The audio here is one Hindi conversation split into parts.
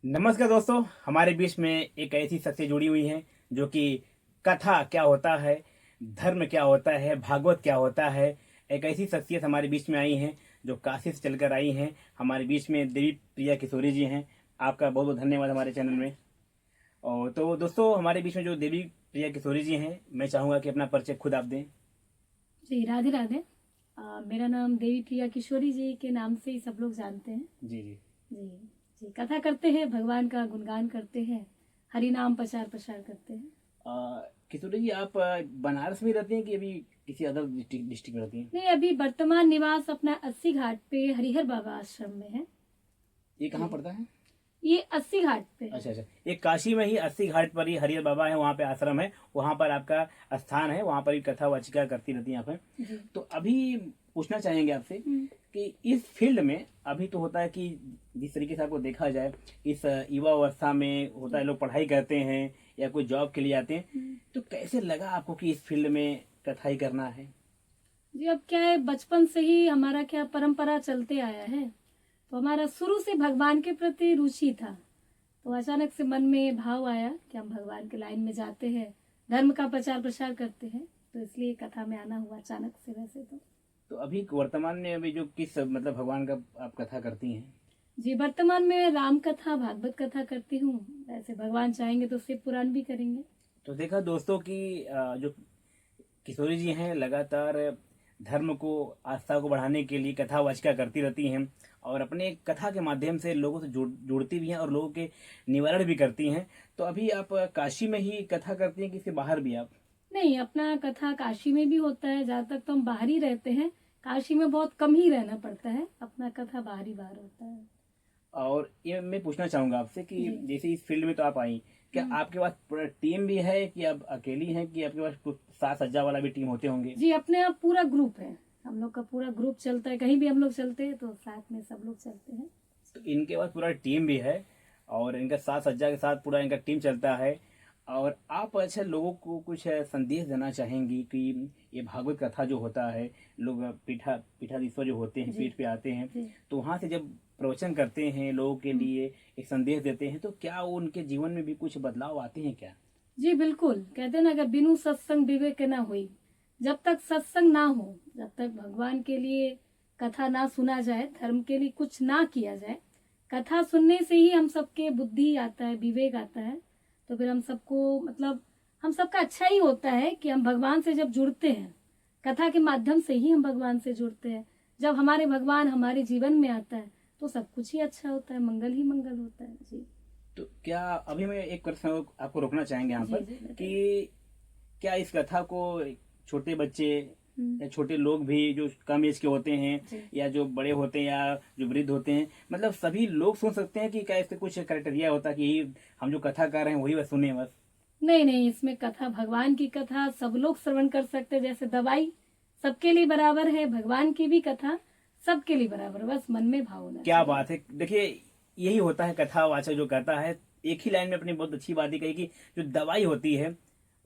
नमस्कार दोस्तों, हमारे बीच में एक ऐसी शख्सियत जुड़ी हुई है जो कि कथा क्या होता है, धर्म क्या होता है, भागवत क्या होता है। एक ऐसी शख्सियत हमारे बीच में आई है जो काशी से चलकर आई हैं। हमारे बीच में देवी प्रिया किशोरी जी हैं। आपका बहुत बहुत धन्यवाद हमारे चैनल में। और तो दोस्तों, हमारे बीच में जो देवी प्रिया किशोरी जी हैं, मैं चाहूँगा कि अपना परिचय खुद आप दें। जी राधे राधे। मेरा नाम देवी प्रिया किशोरी जी के नाम से ही सब लोग जानते हैं। जी जी। जी जी, कथा करते हैं, भगवान का गुणगान करते हैं, हरि नाम प्रचार प्रसार करते हैं। किशोरी जी, आप बनारस में रहती हैं कि अभी किसी अदर डिस्ट्रिक्ट में रहती हैं? नहीं, अभी वर्तमान निवास अपना 80 घाट पे हरिहर बाबा आश्रम में है। ये कहाँ जी, पड़ता है? ये 80 घाट पे है। अच्छा अच्छा, ये काशी में ही 80 घाट पर ही हरिहर बाबा है, वहाँ पे आश्रम है, वहाँ पर आपका स्थान है, वहाँ पर ही कथा वाचिका करती रहती है यहाँ पे। जी। तो अभी पूछना चाहेंगे आपसे हम्म, कि इस फील्ड में अभी तो होता है कि जिस तरीके से आपको देखा जाए, इस युवा अवस्था में होता है, लोग पढ़ाई करते हैं या कोई जॉब के लिए आते हैं। हम्म। तो कैसे लगा आपको कि इस फील्ड में कथा ही करना है? जी, अब क्या है, बचपन से ही हमारा क्या परंपरा चलते आया है, तो हमारा शुरू से भगवान के प्रति रुचि था। तो अचानक से मन में भाव आया कि हम भगवान के लाइन में जाते हैं, धर्म का प्रचार प्रसार करते हैं, तो इसलिए कथा में आना हुआ अचानक से। वैसे तो अभी वर्तमान में अभी जो किस मतलब भगवान का आप कथा करती हैं? जी, वर्तमान में राम कथा भागवत कथा करती हूँ। वैसे भगवान चाहेंगे तो शिव पुराण भी करेंगे। तो देखा दोस्तों कि जो किशोरी जी हैं, लगातार धर्म को, आस्था को बढ़ाने के लिए कथा वाचिका करती रहती हैं और अपने कथा के माध्यम से लोगों से जुड़ती भी हैं और लोगों के निवारण भी करती हैं। तो अभी आप काशी में ही कथा करती हैं कि इसके बाहर भी आप? नहीं, अपना कथा काशी में भी होता है। जहाँ तक तो हम बाहर ही रहते हैं, काशी में बहुत कम ही रहना पड़ता है। अपना कथा बाहर ही बाहर होता है। और ये मैं पूछना चाहूंगा आपसे कि जी। जैसे इस फील्ड में तो आप आई, क्या हम्म। आपके पास पूरा टीम भी है कि आप अकेली हैं, कि आपके पास कुछ साज सज्जा वाला भी टीम होते होंगे? जी, अपने आप पूरा ग्रुप है। हम लोग का पूरा ग्रुप चलता है, कहीं भी हम लोग चलते हैं तो साथ में सब लोग चलते हैं। तो इनके पास पूरा टीम भी है और इनका साथ सज्जा के साथ पूरा इनका टीम चलता है। और आप अच्छा लोगों को कुछ संदेश देना चाहेंगी कि ये भागवत कथा जो होता है, लोग पीठाधीश्वर जो होते हैं जी पीठ पे आते हैं, जी तो वहाँ से जब प्रवचन करते हैं, लोगों के हम्म। लिए एक संदेश देते हैं, तो क्या उनके जीवन में भी कुछ बदलाव आते हैं क्या? जी बिल्कुल, कहते हैं ना, अगर बिनु सत्संग विवेक ना हुई। जब तक सत्संग ना हो, जब तक भगवान के लिए कथा ना सुना जाए, धर्म के लिए कुछ ना किया जाए, कथा सुनने से ही हम सबके बुद्धि आता है, विवेक आता है। तो फिर हम सबको मतलब हम सबका अच्छा ही होता है कि हम भगवान से जब जुड़ते हैं, कथा के माध्यम से ही हम भगवान से जुड़ते हैं। जब हमारे भगवान हमारे जीवन में आता है तो सब कुछ ही अच्छा होता है, मंगल ही मंगल होता है। जी तो क्या अभी मैं एक प्रश्न आपको रोकना चाहेंगे यहाँ जी पर जी बताइए। कि क्या इस कथा को छोटे बच्चे हम्म। या छोटे लोग भी जो कम एज के होते हैं जी या जो बड़े होते हैं या जो वृद्ध होते हैं, मतलब सभी लोग सुन सकते हैं कि क्या इससे कुछ क्राइटेरिया होता है कि यही हम जो कथा कर रहे हैं वही बस सुने बस? नहीं नहीं, इसमें कथा, भगवान की कथा सब लोग श्रवण कर सकते हैं। जैसे दवाई सबके लिए बराबर है, भगवान की भी कथा सबके लिए बराबर, बस मन में भाव होना क्या चाहिए। बात है! देखिए, यही होता है कथावाचक जो कहता है। एक ही लाइन में अपनी बहुत अच्छी बात ही कही कि जो दवाई होती है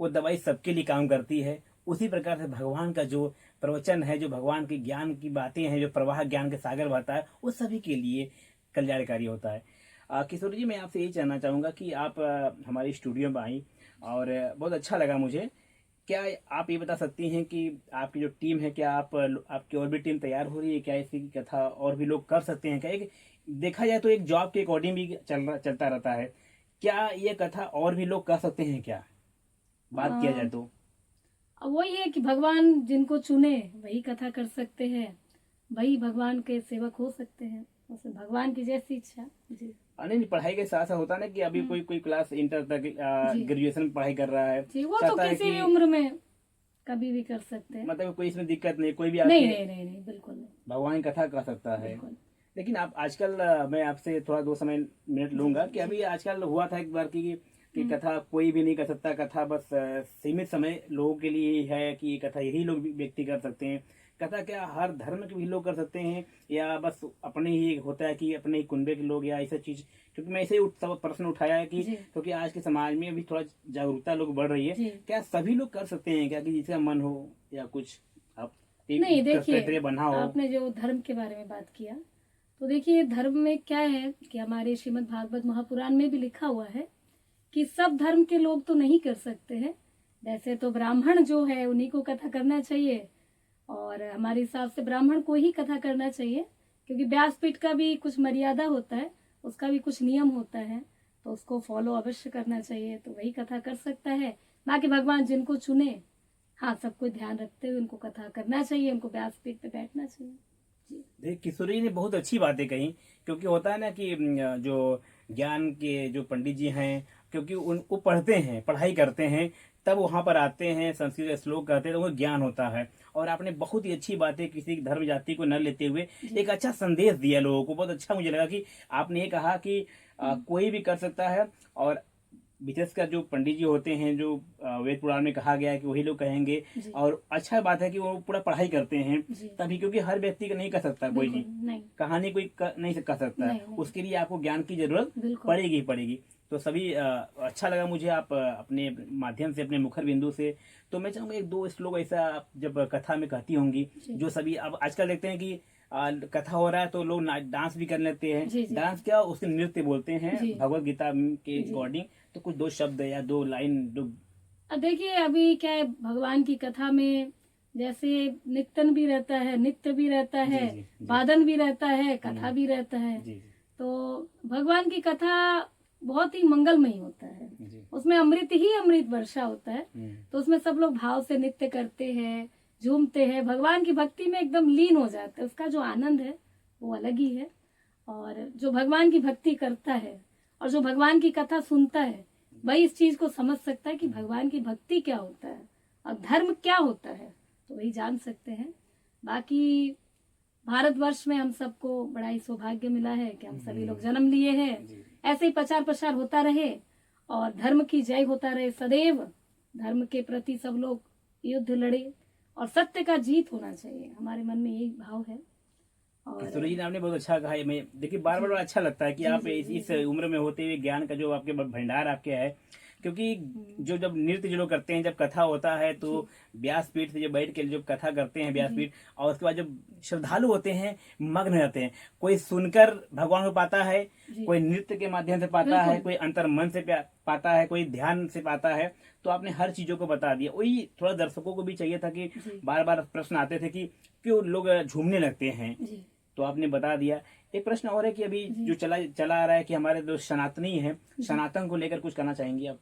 वो दवाई सबके लिए काम करती है। उसी प्रकार से भगवान का जो प्रवचन है, जो भगवान की ज्ञान की बातें हैं, जो प्रवाह ज्ञान के सागर बहता है, वो सभी के लिए कल्याणकारी होता है। किशोर जी, मैं आपसे यही जानना चाहूँगा कि आप हमारी स्टूडियो में आई और बहुत अच्छा लगा मुझे। क्या आप ये बता सकती हैं कि आपकी जो टीम है, क्या आपकी और भी टीम तैयार हो रही है क्या? इसी की कथा और भी लोग कर सकते हैं क्या? एक देखा जाए तो एक जॉब के अकॉर्डिंग भी चलता रहता है। क्या ये कथा और भी लोग कर सकते हैं क्या, बात किया जाए आ, तो? अब वही है कि भगवान जिनको चुने वही कथा कर सकते हैं, वही भगवान के सेवक हो सकते हैं। बस भगवान की जैसी इच्छा। जी नहीं, पढ़ाई के साथ साथ होता है ना कि अभी हम्म। कोई कोई क्लास इंटर तक जी ग्रेजुएशन में पढ़ाई कर रहा है, जी, वो तो चाहता है किसी कि भी उम्र में कभी भी कर सकते हैं। मतलब कोई इसमें दिक्कत नहीं, कोई भी नहीं आके नहीं नहीं नहीं, बिल्कुल नहीं। भगवान की कथा कर सकता है। बिल्कुल। लेकिन आप आजकल मैं आपसे थोड़ा दो समय मिनट जी लूंगा जी कि जी। अभी आजकल हुआ था एक बार कि हम्म। कथा कोई भी नहीं कर सकता, कथा बस सीमित समय लोगों के लिए ही है कि ये कथा यही लोग व्यक्ति कर सकते हैं। कथा क्या हर धर्म के भी लोग कर सकते हैं या बस अपने ही होता है कि अपने ही कुनबे के लोग या ऐसा चीज? क्योंकि मैं ऐसे ही सब प्रश्न उठाया है कि जी क्योंकि आज के समाज में भी थोड़ा जागरूकता लोग बढ़ रही है। जी। क्या सभी लोग कर सकते हैं क्या, कि जिसका मन हो या कुछ आप एक नहीं, देखिए, क्राइटेरिया बना हो? आपने जो धर्म के बारे में बात किया, तो देखिए धर्म में क्या है कि हमारे श्रीमद् भागवत महापुराण में भी लिखा हुआ है कि सब धर्म के लोग तो नहीं कर सकते हैं। वैसे तो ब्राह्मण जो है उन्हीं को कथा करना चाहिए, और हमारे हिसाब से ब्राह्मण को ही कथा करना चाहिए, क्योंकि व्यासपीठ का भी कुछ मर्यादा होता है, उसका भी कुछ नियम होता है, तो उसको फॉलो अवश्य करना चाहिए। तो वही कथा कर सकता है। बाकी भगवान जिनको चुने, हाँ, सबको ध्यान रखते हुए उनको कथा करना चाहिए, उनको व्यासपीठ पे बैठना चाहिए। जी। देखिए किशोरी जी ने बहुत अच्छी बातें कही, क्योंकि होता है ना कि जो ज्ञान के जो पंडित जी हैं, क्योंकि उनको पढ़ते हैं, पढ़ाई करते हैं, तब वहां पर आते हैं, संस्कृत श्लोक कहते हैं, तो वो ज्ञान होता है। और आपने बहुत ही अच्छी बातें, किसी धर्म जाति को न लेते हुए एक अच्छा संदेश दिया लोगों को। बहुत अच्छा मुझे लगा कि आपने ये कहा कि कोई भी कर सकता है, और विशेषकर जो पंडित जी होते हैं, जो वेद पुराण में कहा गया है कि वही लोग कहेंगे। जी। और अच्छा बात है कि वो पूरा पढ़ाई करते हैं, जी। तभी, क्योंकि हर व्यक्ति का नहीं कर सकता कोई बिल्कुल भी नहीं। कहानी कोई नहीं कर सकता है। नहीं, नहीं। उसके लिए आपको ज्ञान की जरूरत बिल्कुल। पड़ेगी ही पड़ेगी। तो सभी अच्छा लगा मुझे आप अपने माध्यम से, अपने मुखर बिंदु से। तो मैं चाहूंगा एक दो श्लोक ऐसा आप जब कथा में कहती होंगी, जी। जो सभी अब आजकल देखते हैं कि कथा हो रहा है तो लोग डांस भी कर लेते हैं। जी, जी। डांस क्या, उसके नृत्य बोलते हैं जी। भगवत गीता के जी। अकॉर्डिंग। तो कुछ दो शब्द या दो लाइन जो अब देखिए अभी क्या है, भगवान की कथा में जैसे नित्यन भी रहता है, नित्य भी रहता है, जी, जी। वादन भी रहता है, कथा भी रहता है। जी, जी, तो भगवान की कथा बहुत ही मंगलमयी होता है, जी। उसमें अमृत ही अमृत वर्षा होता है। हम्म, तो उसमें सब लोग भाव से नृत्य करते हैं, झूमते हैं, भगवान की भक्ति में एकदम लीन हो जाते हैं। उसका जो आनंद है वो अलग ही है। और जो भगवान की भक्ति करता है और जो भगवान की कथा सुनता है, वही इस चीज को समझ सकता है कि भगवान की भक्ति क्या होता है और धर्म क्या होता है, तो वही जान सकते हैं। बाकी भारतवर्ष में हम सबको बड़ा ही सौभाग्य मिला है कि हम सभी लोग जन्म लिए हैं। जी। ऐसे ही प्रचार प्रसार होता रहे और धर्म की जय होता रहे। सदैव धर्म के प्रति सब लोग युद्ध लड़े और सत्य का जीत होना चाहिए, हमारे मन में यही भाव है। और किशोरी जी ने आपने बहुत अच्छा कहा है। मैं देखिए बार बार अच्छा लगता है कि जी, आप जी, जी, इस उम्र में होते हुए ज्ञान का जो आपके भंडार आपके है, क्योंकि जो जब नृत्य जो लोग करते हैं, जब कथा होता है तो व्यासपीठ से जो बैठ के जब कथा करते हैं व्यासपीठ, और उसके बाद जब श्रद्धालु होते हैं, मग्न रहते हैं, कोई सुनकर भगवान को पाता है, जी। कोई नृत्य के माध्यम से पाता है, बिल्कुल। कोई अंतर मन से पाता है, कोई ध्यान से पाता है। तो आपने हर चीजों को बता दिया। वही थोड़ा दर्शकों को भी चाहिए था कि जी। बार बार प्रश्न आते थे कि क्यों लोग झूमने लगते हैं, जी। तो आपने बता दिया। एक प्रश्न और है कि अभी जी। जो चला आ रहा है कि हमारे जो सनातनी है, सनातन को लेकर कुछ कहना चाहेंगी आप?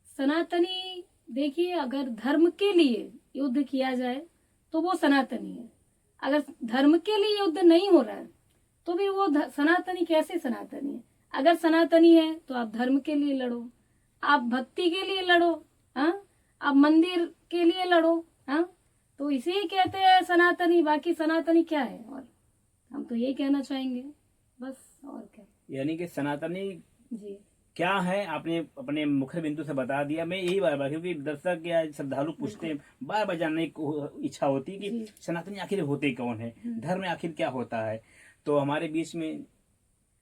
सनातनी, देखिए अगर धर्म के लिए युद्ध किया जाए तो वो सनातनी है। अगर धर्म के लिए युद्ध नहीं हो रहा है तो फिर वो सनातनी कैसे सनातनी है? अगर सनातनी है तो आप धर्म के लिए लड़ो, आप भक्ति के लिए लड़ो, हाँ, आप मंदिर के लिए लड़ो, हाँ। तो इसे कहते हैं सनातनी। बाकी सनातनी क्या है? और हम तो यही कहना चाहेंगे बस, और क्या। यानी कि सनातनी जी। क्या है आपने अपने मुखर बिंदु से बता दिया। मैं यही बार बार, क्योंकि दर्शक या श्रद्धालु पूछते हैं, बार बार जानने की इच्छा होती है कि जी। सनातनी आखिर होते कौन है, धर्म आखिर क्या होता है। तो हमारे बीच में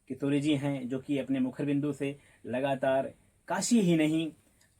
किशोरी जी हैं, जो कि अपने मुखर बिंदु से लगातार काशी ही नहीं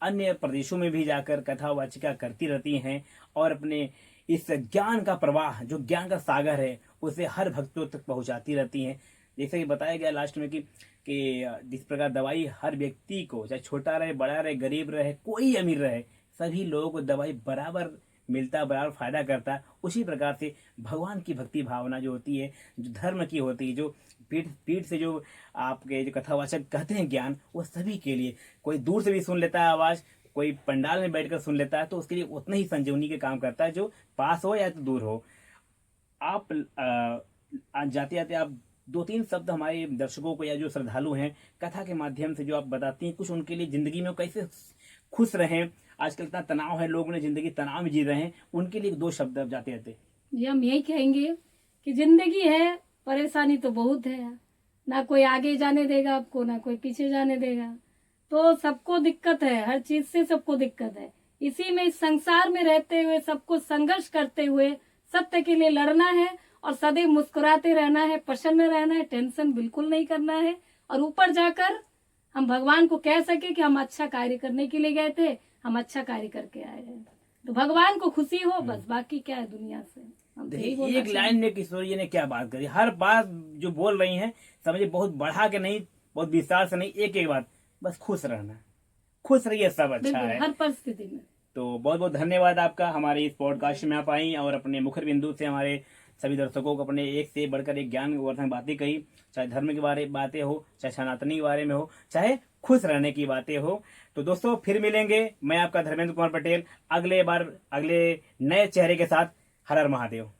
अन्य प्रदेशों में भी जाकर कथा वाचिका करती रहती हैं, और अपने इस ज्ञान का प्रवाह, जो ज्ञान का सागर है, उसे हर भक्तों तक पहुंचाती रहती हैं। जैसे कि बताया गया लास्ट में कि जिस प्रकार दवाई हर व्यक्ति को, चाहे छोटा रहे, बड़ा रहे, गरीब रहे, कोई अमीर रहे, सभी लोगों को दवाई बराबर मिलता, बराबर फायदा करता है। उसी प्रकार से भगवान की भक्ति भावना जो होती है, जो धर्म की होती है, जो पीठ पीठ से जो आपके जो कथावाचक कहते हैं ज्ञान, वो सभी के लिए, कोई दूर से भी सुन लेता है आवाज, कोई पंडाल में बैठकर सुन लेता है, तो उसके लिए उतना ही संजीवनी के काम करता है, जो पास हो या तो दूर हो। आप जाते जाते आप दो तीन शब्द हमारे दर्शकों को या जो श्रद्धालु हैं, कथा के माध्यम से जो आप बताती हैं, कुछ उनके लिए जिंदगी में कैसे खुश रहें, आजकल इतना तनाव है, लोग ने जिंदगी तनाव में जी रहे हैं, उनके लिए दो शब्द आप जाते जाते। जी, हम यही कहेंगे कि जिंदगी है, परेशानी तो बहुत है, ना कोई आगे जाने देगा आपको, ना कोई पीछे जाने देगा। तो सबको दिक्कत है, हर चीज से सबको दिक्कत है। इसी में, इस संसार में रहते हुए, सबको संघर्ष करते हुए सत्य के लिए लड़ना है और सदैव मुस्कुराते रहना है, प्रसन्न रहना है, टेंशन बिल्कुल नहीं करना है। और ऊपर जाकर हम भगवान को कह सके कि हम अच्छा कार्य करने के लिए गए थे, हम अच्छा कार्य करके आए हैं। तो भगवान को खुशी हो बस, बाकी क्या है दुनिया से। हम तो यही देखिए बोलना एक लाइन में किशोर जी ने क्या बात करी, हर बात जो बोल रही हैं समझिए बहुत बढ़ा के नहीं, बहुत विस्तार से नहीं, एक एक बात, बस खुश रहना, खुश रहिए सब अच्छा बिल्कुल है। हर परिस्थिति में। तो बहुत बहुत धन्यवाद आपका हमारे इस पॉडकास्ट में आप आई और अपने मुखर बिंदु से हमारे सभी दर्शकों को अपने एक से बढ़कर एक ज्ञान वर्धक बातें कही, चाहे धर्म के बारे बातें हो, चाहे सनातनी के बारे में हो, चाहे खुश रहने की बातें हो। तो दोस्तों फिर मिलेंगे, मैं आपका धर्मेंद्र कुमार पटेल अगले बार अगले नए चेहरे के साथ। हर हर महादेव।